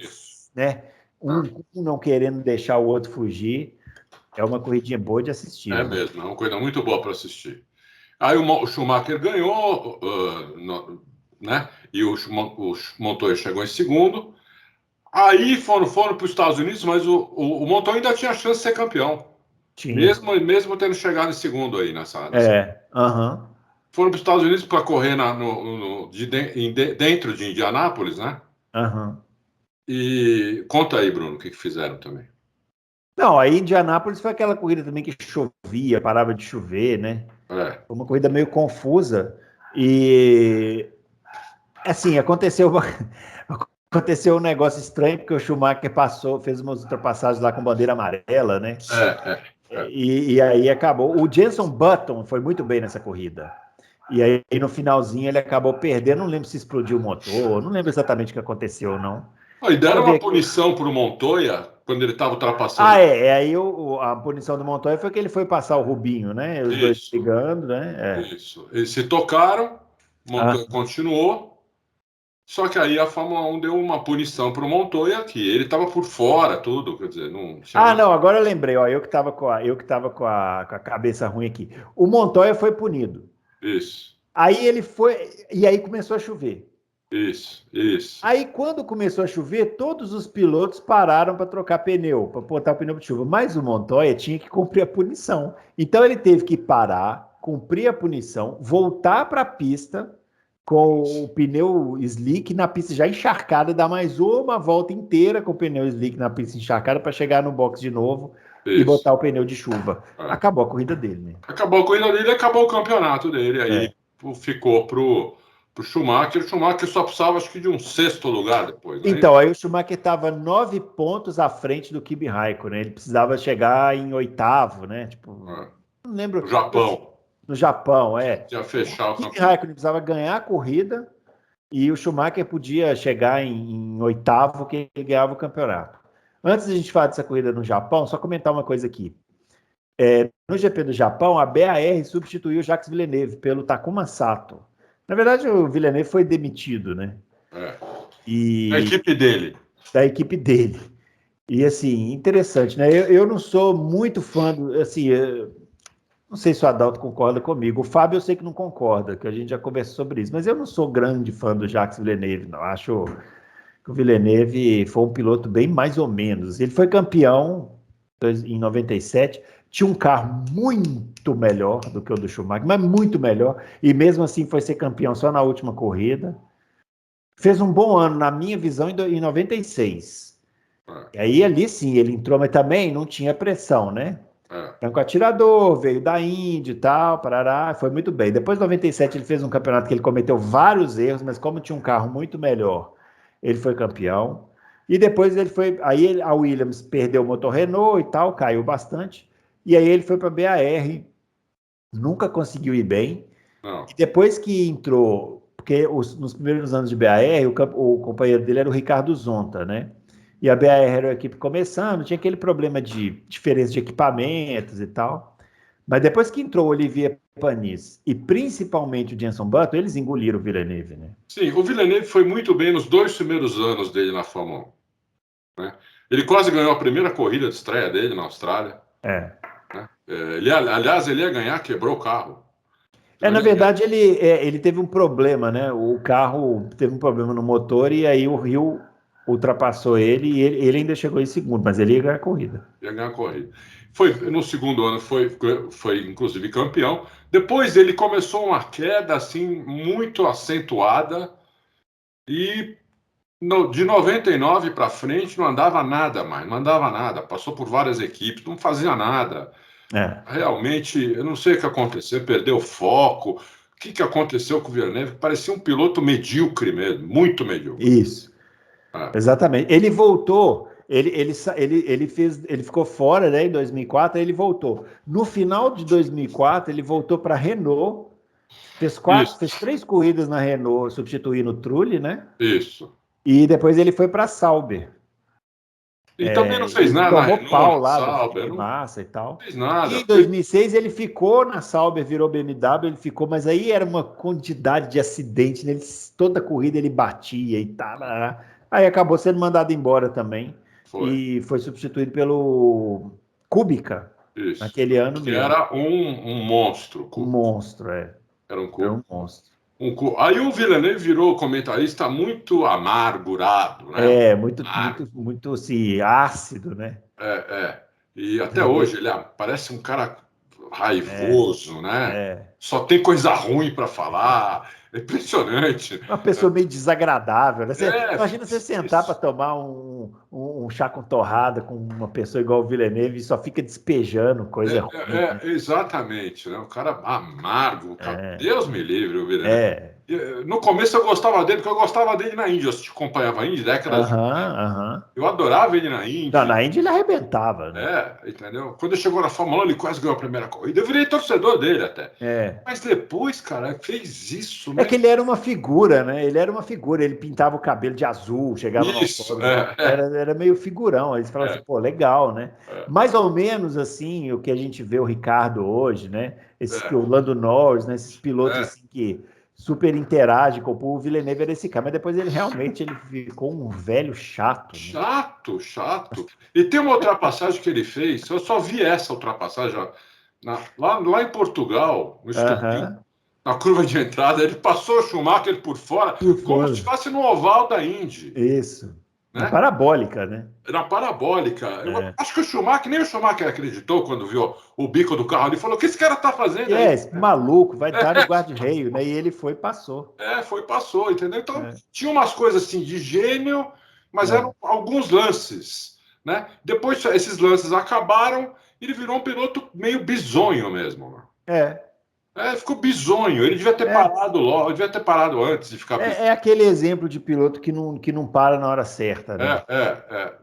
né? Um não querendo deixar o outro fugir, é uma corridinha boa de assistir, É viu? mesmo, é uma coisa muito boa para assistir. Aí o Schumacher ganhou, né? E o Montoya chegou em segundo. Aí foram para os Estados Unidos, mas o Montoya ainda tinha chance de ser campeão. Tinha. Mesmo tendo chegado em segundo aí nessa. Aham. Foram para os Estados Unidos para correr dentro de Indianápolis, né? Aham. E conta aí, Bruno, o que fizeram também. Não, aí Indianápolis foi aquela corrida também que chovia, parava de chover, né? É. Foi uma corrida meio confusa e assim, aconteceu um negócio estranho porque o Schumacher fez umas ultrapassagens lá com bandeira amarela, né? É. E aí acabou. O Jenson Button foi muito bem nessa corrida. E aí no finalzinho ele acabou perdendo, não lembro se explodiu o motor, não lembro exatamente o que aconteceu, não. E Deixa deram eu ver uma aqui. punição para o Montoya quando ele estava ultrapassando. Aí a punição do Montoya foi que ele foi passar o Rubinho, né? Os dois Isso, brigando, né? isso. Eles se tocaram, Ah, Montoya continuou, só que aí a Fórmula 1 deu uma punição para o Montoya que ele estava por fora, tudo, quer dizer, não tinha nada. não, agora eu lembrei, ó, eu que tava com a cabeça ruim aqui. O Montoya foi punido. Isso, Aí ele foi, e aí começou a chover. isso. Aí, quando começou a chover, todos os pilotos pararam para trocar pneu, para botar o pneu de chuva. Mas o Montoya tinha que cumprir a punição. Então, ele teve que parar, cumprir a punição, voltar para a pista com o pneu slick na pista já encharcada, dar mais uma volta inteira com o pneu slick na pista encharcada para chegar no box de novo e Isso. botar o pneu de chuva. Acabou a corrida dele, né? Acabou a corrida dele, acabou o campeonato dele. Aí ficou pro Schumacher. O Schumacher só precisava, acho que, de um sexto lugar depois, né? Então, aí o Schumacher estava 9 pontos à frente do Kimi Raikkonen, né? Ele precisava chegar em oitavo, né? Tipo, não lembro. No Japão. No Japão, Já fechar o O Kimi campeonato. Raikkonen precisava ganhar a corrida e o Schumacher podia chegar em oitavo, que ele ganhava o campeonato. Antes de a gente falar dessa corrida no Japão, só comentar uma coisa aqui. No GP do Japão, a BAR substituiu o Jacques Villeneuve pelo Takuma Sato. Na verdade, o Villeneuve foi demitido, né? A equipe dele. Da equipe dele. E assim, interessante, né? Eu não sou muito fã do. Assim, não sei se o Adalto concorda comigo. O Fábio eu sei que não concorda, que a gente já conversou sobre isso, mas eu não sou grande fã do Jacques Villeneuve, não. Acho que o Villeneuve foi um piloto bem mais ou menos. Ele foi campeão em 97, tinha um carro muito melhor do que o do Schumacher, mas muito melhor, e mesmo assim foi ser campeão só na última corrida. Fez um bom ano, na minha visão, em 96. E aí ali sim, ele entrou, mas também não tinha pressão, né? Franco atirador, veio da Índia e tal, parará, foi muito bem. Depois de 97 ele fez um campeonato que ele cometeu vários erros, mas como tinha um carro muito melhor, ele foi campeão. E depois ele foi, aí a Williams perdeu o motor Renault e tal, caiu bastante. E aí ele foi para a BAR, nunca conseguiu ir bem. Não. E depois que entrou, porque nos primeiros anos de BAR, o companheiro dele era o Ricardo Zonta, né? E a BAR era a equipe começando, tinha aquele problema de diferença de equipamentos e tal. Mas depois que entrou o Olivier Panis e principalmente o Jenson Button, eles engoliram o Villeneuve, né? Sim, o Villeneuve foi muito bem nos 2 primeiros anos dele na Fórmula 1. Né? Ele quase ganhou a primeira corrida de estreia dele na Austrália. Né? Aliás, ele ia ganhar, quebrou o carro. Na verdade, ele teve um problema, né? O carro teve um problema no motor e aí o Rio ultrapassou ele e ele ainda chegou em segundo, mas ele ia ganhar a corrida. Ia ganhar a corrida. No segundo ano foi inclusive campeão. Depois ele começou uma queda assim muito acentuada e de 99 para frente não andava nada mais, não andava nada. Passou por várias equipes, não fazia nada. Realmente, eu não sei o que aconteceu, perdeu o foco. O que aconteceu com o Villeneuve? Parecia um piloto medíocre mesmo, muito medíocre. Isso. Exatamente. Ele voltou. Ele ficou fora, né, em 2004, aí ele voltou. No final de 2004, ele voltou para a Renault, fez 3 corridas na Renault, substituindo o Trulli, né? Isso. E depois ele foi para a Sauber. E também não fez nada na Tomou Renault, pau na lá do Sauber, Felipe não Massa e tal. fez nada. E em 2006 ele ficou na Sauber, virou BMW, ele ficou, mas aí era uma quantidade de acidente, né? Toda corrida ele batia e tal. Aí acabou sendo mandado embora também. E foi substituído pelo Kubica, Isso. naquele ano Que mesmo. era um monstro. Um monstro, Era um Era um monstro. Aí o Villeneuve virou comentarista muito amargurado, né? Muito assim, ácido, né? E até hoje ele parece um cara raivoso, né? É. Só tem coisa ruim para falar. É impressionante. Uma pessoa meio desagradável, né? Imagina você Difícil. sentar para tomar um chá com torrada com uma pessoa igual o Villeneuve e só fica despejando coisa ruim. Né? Exatamente, né? Um cara amargo. Deus me livre, o Villeneuve. É. No começo eu gostava dele, porque eu gostava dele na Índia. Eu acompanhava a Índia décadas. Eu adorava ele na Índia. Não, na Índia ele arrebentava, né? Entendeu? Quando ele chegou na Fórmula 1, ele quase ganhou a primeira corrida. Eu virei torcedor dele até. Mas depois, cara, fez isso. É que ele era uma figura, né? Ele era uma figura. Ele pintava o cabelo de azul, chegava no autódromo. Era meio figurão. Aí você falava assim, pô, legal, né? Mais ou menos assim, o que a gente vê o Ricardo hoje, né? O Lando Norris, né? Esses pilotos assim que super interage com o povo. O Villeneuve era esse cara, mas depois ele ficou um velho chato. Né? Chato. E tem uma ultrapassagem que ele fez, eu só vi essa ultrapassagem lá em Portugal, no Estoril, na curva de entrada, ele passou o Schumacher por fora, como se estivesse no oval da Indy. Isso. Né? Na parabólica, né? Na parabólica. Eu acho que nem o Schumacher acreditou quando viu o bico do carro. Ele falou: o que esse cara tá fazendo aí? Esse maluco vai dar no guarda-reio, né? E ele passou. Passou, entendeu? Então, tinha umas coisas assim de gênio, mas eram alguns lances, né? Depois esses lances acabaram e ele virou um piloto meio bizonho mesmo. Ficou bizonho. Ele devia ter parado logo, devia ter parado antes de ficar bizonho. É aquele exemplo de piloto que não para na hora certa, né?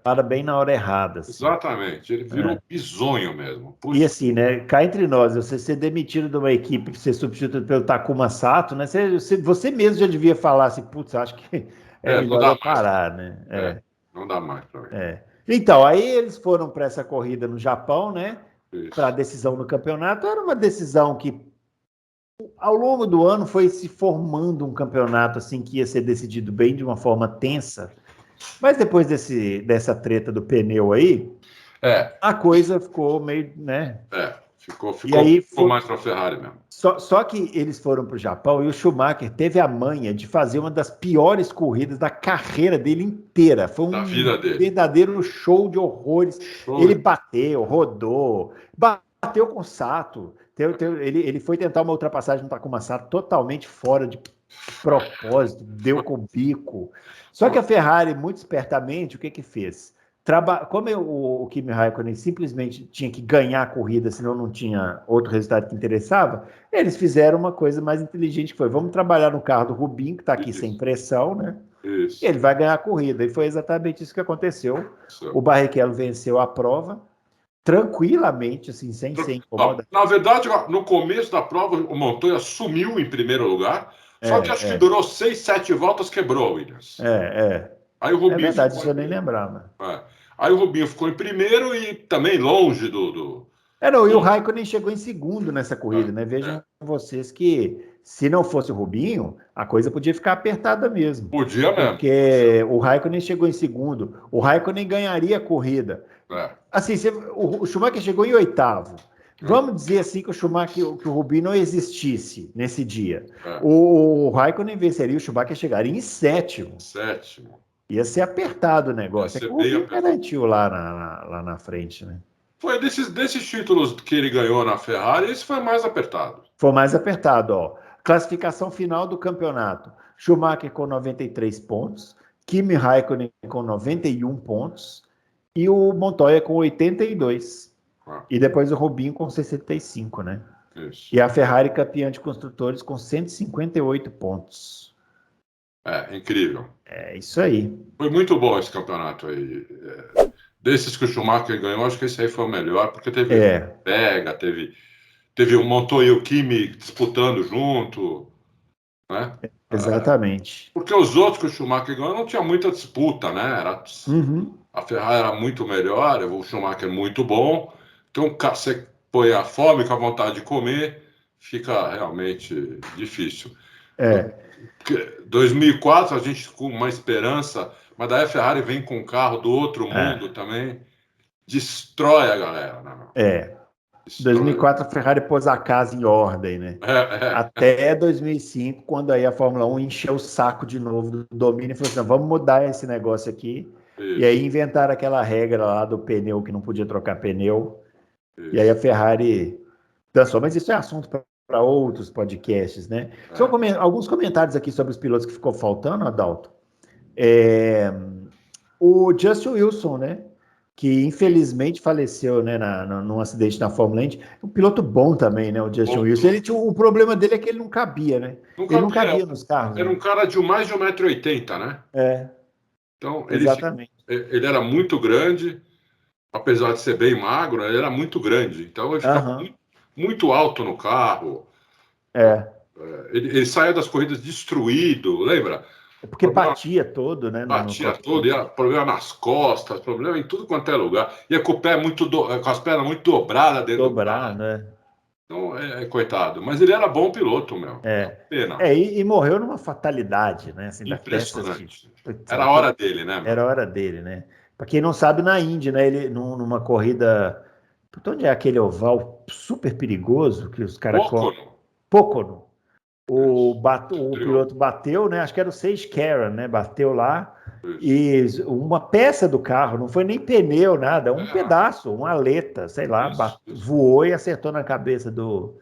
Para bem na hora errada. Assim. Exatamente. Ele virou bizonho mesmo. Puxa. E assim, né? Cá entre nós, você ser demitido de uma equipe que ser substituído pelo Takuma Sato, né? Você mesmo já devia falar assim, putz, acho que é melhor eu parar, né? Não dá mais para mim. Então, aí eles foram para essa corrida no Japão, né? Para a decisão do campeonato. Era uma decisão que ao longo do ano foi se formando um campeonato assim que ia ser decidido bem de uma forma tensa, mas depois dessa treta do pneu aí, a coisa ficou meio, né? Ficou mais para a Ferrari mesmo. Só que eles foram para o Japão e o Schumacher teve a manha de fazer uma das piores corridas da carreira dele inteira. Foi um verdadeiro show de horrores. Ele bateu, rodou, bateu com o Sato. Ele foi tentar uma ultrapassagem no Takuma Sato totalmente fora de propósito, deu com o bico. Só que a Ferrari, muito espertamente, o que fez? Como o Kimi Raikkonen simplesmente tinha que ganhar a corrida, senão não tinha outro resultado que interessava, eles fizeram uma coisa mais inteligente, que foi, vamos trabalhar no carro do Rubinho, que está aqui sem pressão, né? Isso. E ele vai ganhar a corrida. E foi exatamente isso que aconteceu. O Barrichello venceu a prova, tranquilamente, assim, sem ser incomodado. Na verdade, no começo da prova, o Montoya sumiu em primeiro lugar, só que acho que durou 6, 7 voltas, quebrou a Williams. Aí o Rubinho verdade, isso eu nem lembrava. Aí o Rubinho ficou em primeiro e também longe do... E o Raikkonen chegou em segundo nessa corrida, né? Vejam vocês que, se não fosse o Rubinho, a coisa podia ficar apertada mesmo. Podia mesmo. Porque o Raikkonen chegou em segundo. O Raikkonen ganharia a corrida. Assim, o Schumacher chegou em oitavo. Vamos dizer assim que o Rubinho não existisse nesse dia. O Raikkonen venceria, o Schumacher chegaria em sétimo. Ia ser apertado o negócio. É que o Rubinho garantiu lá na frente, né? Foi desses títulos que ele ganhou na Ferrari, esse foi mais apertado. Foi mais apertado, ó. Classificação final do campeonato. Schumacher com 93 pontos, Kimi Raikkonen com 91 pontos e o Montoya com 82. E depois o Rubinho com 65, né? Isso. E a Ferrari campeã de construtores com 158 pontos. Incrível. Isso aí. Foi muito bom esse campeonato aí. Desses que o Schumacher ganhou, acho que esse aí foi o melhor, porque teve pega, teve o Montoya e o Kimi disputando junto, né? Exatamente. Porque os outros que o Schumacher ganhou não tinha muita disputa, né? Uhum. A Ferrari era muito melhor, o Schumacher muito bom. Então, você põe a fome com a vontade de comer, fica realmente difícil. É, 2004 a gente com uma esperança, mas daí a Ferrari vem com um carro do outro mundo é, também, destrói a galera, né, meu? é. Destrói. 2004 a Ferrari pôs a casa em ordem, né? Até 2005, quando aí a Fórmula 1 encheu o saco de novo do domínio e falou assim, vamos mudar esse negócio aqui. E Isso, aí inventaram aquela regra lá do pneu que não podia trocar pneu. E aí a isso. Ferrari dançou. Mas isso é assunto para outros podcasts, né? Só alguns comentários aqui sobre os pilotos que ficou faltando, Adalto. O Justin Wilson, né? Que infelizmente faleceu, né, num acidente na Fórmula 1. Um piloto bom também, né, o Justin Wilson. O problema dele é que ele não cabia, né? Não Ele não cabia. cabia nos carros, Era né? um cara de mais de 1,80 m, né? É, Então, exatamente. ele era muito grande, apesar de ser bem magro, ele era muito grande. Então, ele ficava Aham, muito alto no carro. é. Ele saía das corridas destruído, lembra? É porque Problema, batia todo, né, no batia todo, cockpit. ia, problema nas costas, problema em tudo quanto é lugar. Ia com o pé com as pernas muito dobradas dentro do Dobrar, carro. né? Então, coitado. Mas ele era bom piloto, meu. Pena. E morreu numa fatalidade, né? Assim, daquelas que. Impressionante. Putz, Era a hora dele, né, era meu? a hora dele, né? Para quem não sabe, na Indy, né? Ele numa corrida. Onde é aquele oval super perigoso que os caras Pouco, correm? não? Pocono. Isso. O piloto bateu, né? Acho que era o Sage Karan, né? Bateu lá. Isso. E uma peça do carro, não foi nem pneu, nada, um É, pedaço, uma aleta, sei lá, isso. voou e acertou na cabeça É, do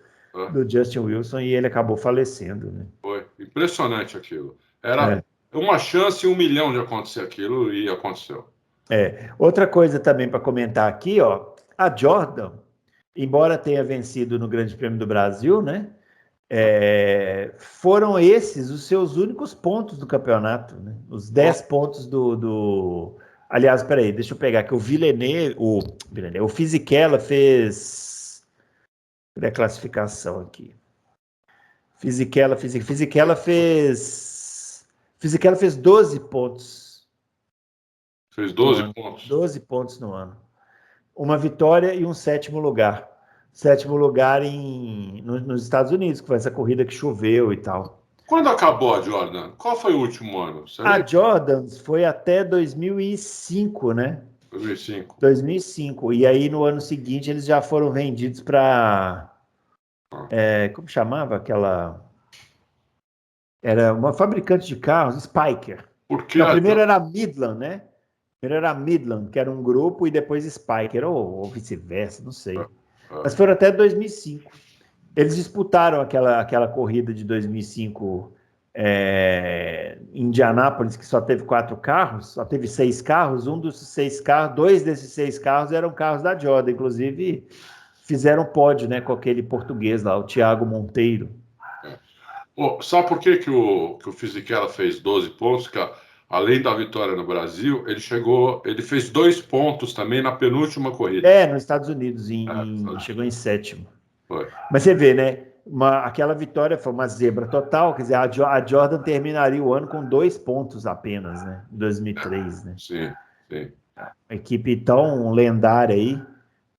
Justin Wilson e ele acabou falecendo, né? foi. Impressionante aquilo. Era É. uma chance em 1 milhão de acontecer aquilo e aconteceu. Outra coisa também para comentar aqui, ó, a Jordan, embora tenha vencido no Grande Prêmio do Brasil, né? Foram esses os seus únicos pontos do campeonato, né? Os 10 pontos do. Aliás, peraí, deixa eu pegar aqui. O Fisichella fez. Cadê a classificação aqui? Fisichella fez. Fisichella fez 12 pontos. Fez No 12 ano. pontos. 12 pontos no ano. Uma vitória e um sétimo lugar. Sétimo lugar nos Estados Unidos, que foi essa corrida que choveu e tal. Quando acabou a Jordan? Qual foi o último ano? Você A lembra? Jordans foi até 2005, né? 2005. 2005. E aí no ano seguinte eles já foram vendidos para. Ah. Como chamava aquela. Era uma fabricante de carros, Spyker. Por que Não, a primeiro Jordan? era a Midland, né? Primeiro era a Midland, que era um grupo, e depois Spyker, ou vice-versa, não sei. Mas foram até 2005. Eles disputaram aquela corrida de 2005 em Indianápolis, que só teve 4 carros, só teve 6 carros. Um dos 6 carros, 2 desses 6 carros eram carros da Jordan. Inclusive, fizeram pódio, né, com aquele português lá, o Thiago Monteiro. Sabe por que o Fisichella fez 12 pontos? Que além da vitória no Brasil, ele fez 2 pontos também na penúltima corrida. Nos Estados Unidos, Sabe? chegou em sétimo. Foi. Mas você vê, né? Aquela vitória foi uma zebra total, quer dizer, a Jordan terminaria o ano com 2 pontos apenas, né? Em 2003, né? Sim, sim. Uma equipe tão lendária aí,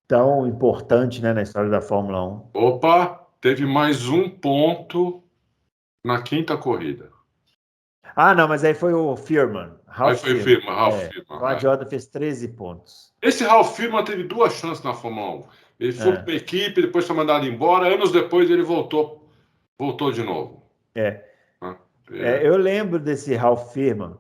tão importante, né, na história da Fórmula 1. Opa, teve mais um ponto na quinta corrida. Ah, não, mas aí foi o Firman, Aí Ralf foi Firman. Ralf Firman. Então a Jordan fez 13 pontos. Esse Ralf Firman teve 2 chances na Fórmula 1. Ele foi para a equipe, depois foi mandado embora. Anos depois ele voltou de novo. Eu lembro desse Ralf Firman.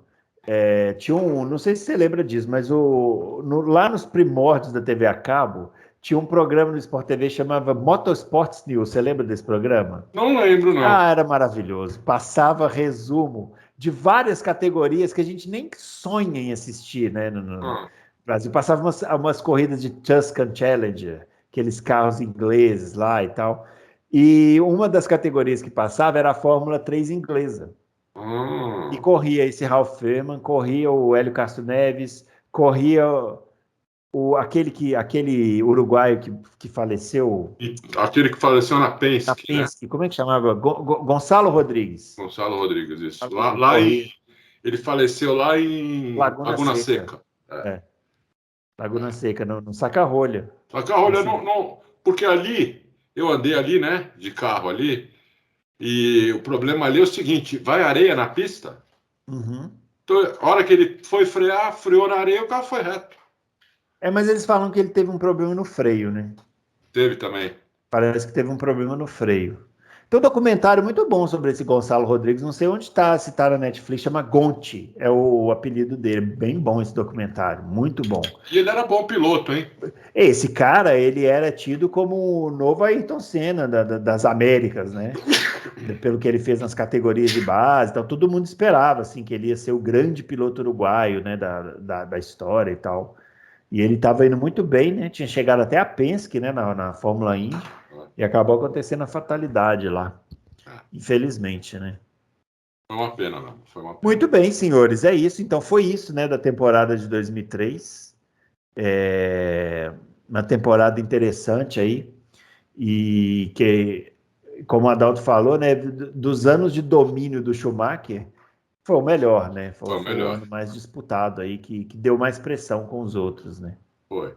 Tinha não sei se você lembra disso, mas lá nos primórdios da TV a cabo, tinha um programa no Sport TV que chamava Motorsports News. Você lembra desse programa? Não lembro, não. Ah, era maravilhoso. Passava resumo de várias categorias que a gente nem sonha em assistir, né? No Brasil. Passava umas corridas de Tuscan Challenger, aqueles carros ingleses lá e tal. E uma das categorias que passava era a Fórmula 3 inglesa. E corria esse Ralf Firman, corria o Hélio Castro Neves, corria Aquele uruguaio que faleceu, E aquele que faleceu na na Penske, né? Penske, como é que chamava? Gonçalo Rodrigues. Gonçalo Rodrigues, isso. Ele Ele faleceu lá em Laguna Laguna Seca. Seca. É. É, Laguna Seca, no Saca-Rolha. Só que, olha, Esse- porque ali, eu andei ali, né, de carro ali, e o problema ali é o seguinte, vai areia na pista, Uhum. então, a hora que ele foi frear, freou na areia, o carro foi reto. Mas eles falam que ele teve um problema no freio, né? Teve também. Parece que teve um problema no freio. Tem um documentário muito bom sobre esse Gonçalo Rodrigues, não sei onde está, se está na Netflix, chama Gonti, é o apelido dele. Bem bom esse documentário, muito bom. E ele era bom piloto, hein? Esse cara, ele era tido como o novo Ayrton Senna das Américas, né? Pelo que ele fez nas categorias de base, então todo mundo esperava assim que ele ia ser o grande piloto uruguaio, né, da história e tal. E ele estava indo muito bem, né? Tinha chegado até a Penske, né, na Fórmula Indy, e acabou acontecendo a fatalidade lá, infelizmente, né? Foi uma pena, não. Foi uma pena. Muito bem, senhores, é isso. Então foi isso, né, da temporada de 2003. Uma temporada interessante aí e que, como o Adalto falou, né, dos anos de domínio do Schumacher, foi o melhor, né? Foi o Foi o melhor. ano mais disputado aí, que deu mais pressão com os outros, né? Foi.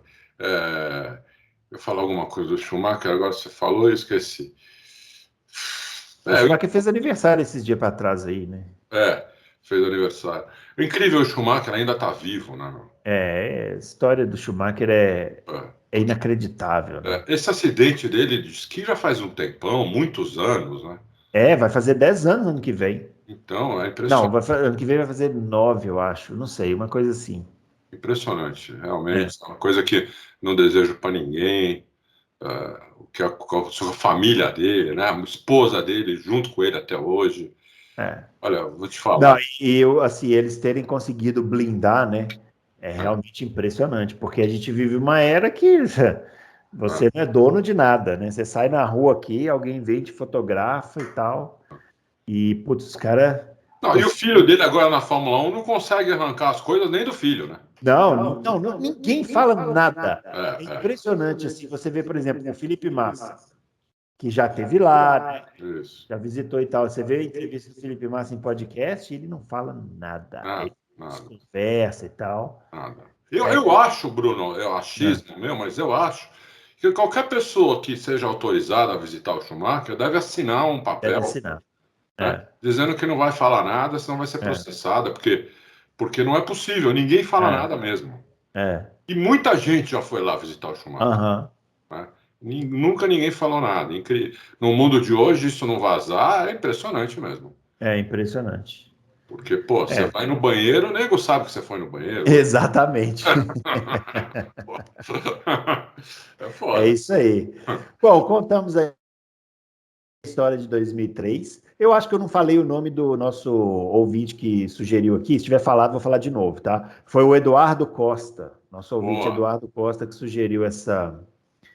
Eu falar alguma coisa do Schumacher, agora você falou e eu esqueci. O É, Schumacher fez aniversário esses dias para trás aí, né? é, fez aniversário. O incrível, o Schumacher ainda está vivo, né, meu? A história do Schumacher é É. inacreditável, né? Esse acidente dele diz que já faz um tempão, muitos anos, né? Vai fazer 10 anos ano que vem. Então, é Não, impressionante, ano que vem vai fazer 9, eu acho. Não sei, uma coisa assim. impressionante, É, realmente. É uma coisa que não desejo para ninguém. O que a família dele, né? A esposa dele, junto com ele até hoje. é. Olha, eu vou te Não, falar. assim, eles terem conseguido blindar, né? É Né? realmente impressionante, porque a gente vive uma era que você não é dono de nada, né? Você sai na rua aqui, alguém vem, te fotografa e tal. E, putz, os caras Não, e o filho conseguiram. dele agora na Fórmula 1 não consegue arrancar as coisas nem do filho, né? Ninguém fala nada. É É, impressionante, assim, você vê, por exemplo, o Felipe Massa, que já teve lá, né? isso. Já visitou e tal. Você vê a entrevista do Felipe Massa em podcast, ele não fala nada. Ele Nada, nada, conversa e tal. nada. É, Eu acho, Bruno, é né? achismo meu, mas eu acho que qualquer pessoa que seja autorizada a visitar o Schumacher deve assinar um Deve papel, assinar. né, É, dizendo que não vai falar nada, senão vai ser é, processada, porque não é possível, ninguém fala é, nada mesmo. é. E muita gente já foi lá visitar o Schumacher, Aham. né? Nunca ninguém falou nada. No mundo de hoje, isso não vazar é impressionante mesmo. É impressionante. Porque, pô, você É, vai no banheiro, o nego sabe que você foi no banheiro. exatamente. É É foda. isso aí. Bom, contamos a história de 2003. Eu acho que eu não falei o nome do nosso ouvinte que sugeriu aqui. Se tiver falado, vou falar de novo, tá? Foi o Eduardo Costa, nosso ouvinte Boa, Eduardo Costa, que sugeriu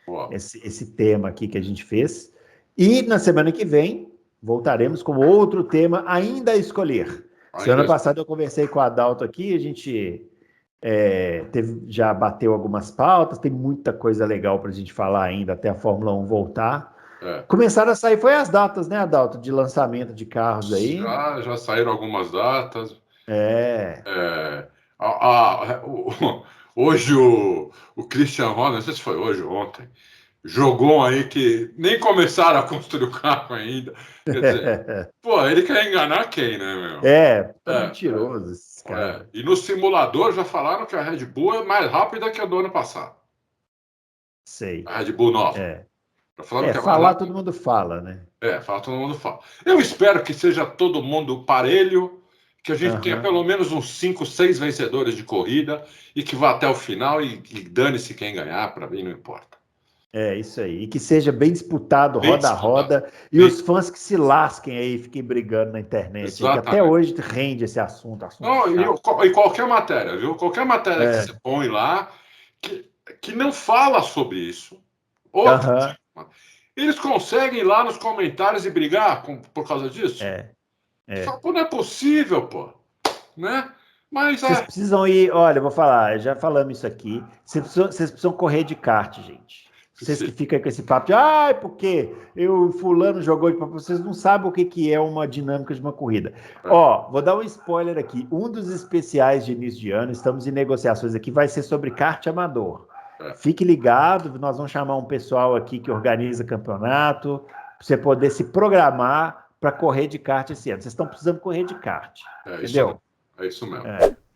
boa. esse tema aqui que a gente fez. E na semana que vem voltaremos com outro tema ainda a escolher. Ainda Semana passada eu conversei com o Adalto aqui, a gente já bateu algumas pautas, tem muita coisa legal para a gente falar ainda até a Fórmula 1 voltar. é. Começaram a sair, foi as datas, né, Adalto, de lançamento de carros aí. Já saíram algumas datas. É, É, hoje o Christian Horner, não sei se foi hoje ou ontem, jogou aí que nem começaram a construir o carro ainda. Quer dizer, pô, ele quer enganar quem, né, meu? tá É, mentiroso esses caras. E no simulador já falaram que a Red Bull é mais rápida que a do ano passado. Sei. A Red Bull nova. É. Já falaram que é mais Falar rápida. todo mundo fala, né? Fala, todo mundo fala. Eu espero que seja todo mundo parelho, que a gente tenha Aham. pelo menos uns 5, 6 vencedores de corrida e que vá até o final e dane-se quem ganhar, para mim não importa. É isso aí. E que seja bem disputado, Bem roda a disputado. roda, e Bem, os fãs que se lasquem aí, fiquem brigando na internet, aí, que até exatamente. hoje rende esse assunto Não, chato. e qualquer matéria, viu? Qualquer matéria que você É. põe lá que não fala sobre isso, outro Aham. tema, eles conseguem ir lá nos comentários e brigar por causa disso? É. Você fala, É. pô, não é possível, pô. Né? Mas Vocês precisam ir, olha, eu vou falar, já falamos isso aqui. Vocês precisam correr de kart, gente. Vocês que ficam com esse papo de, porque fulano jogou de papo, vocês não sabem o que, que é uma dinâmica de uma corrida. Ó, vou dar um spoiler aqui. Um dos especiais de início de ano, estamos em negociações aqui, vai ser sobre kart amador. Fique ligado, nós vamos chamar um pessoal aqui que organiza campeonato, para você poder se programar para correr de kart esse ano. Vocês estão precisando correr de kart, entendeu? É isso mesmo.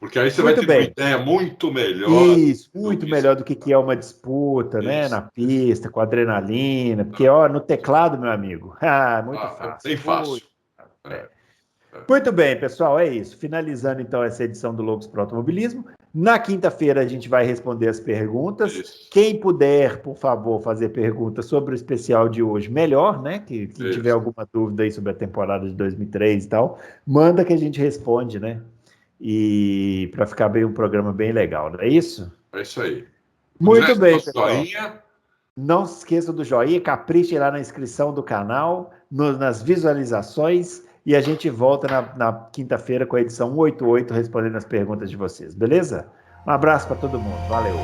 Porque aí você Muito vai ter bem. uma ideia muito melhor. Isso, muito melhor do que é uma disputa, né? Na pista, com adrenalina. Porque, no teclado, meu amigo, muito fácil. Bem fácil. Muito bem, pessoal, é isso. Finalizando, então, essa edição do Loucos pro Automobilismo. Na quinta-feira, a gente vai responder as perguntas. Isso. Quem puder, por favor, fazer perguntas sobre o especial de hoje, melhor, né? Quem tiver alguma dúvida aí sobre a temporada de 2003 e tal, manda que a gente responde, né? E para ficar bem um programa bem legal, não é isso? É isso aí. Muito bem, pessoal. Joinha. Não se esqueça do joinha, capriche lá na inscrição do canal, nas visualizações, e a gente volta na quinta-feira com a edição 188 respondendo as perguntas de vocês, beleza? Um abraço para todo mundo, valeu.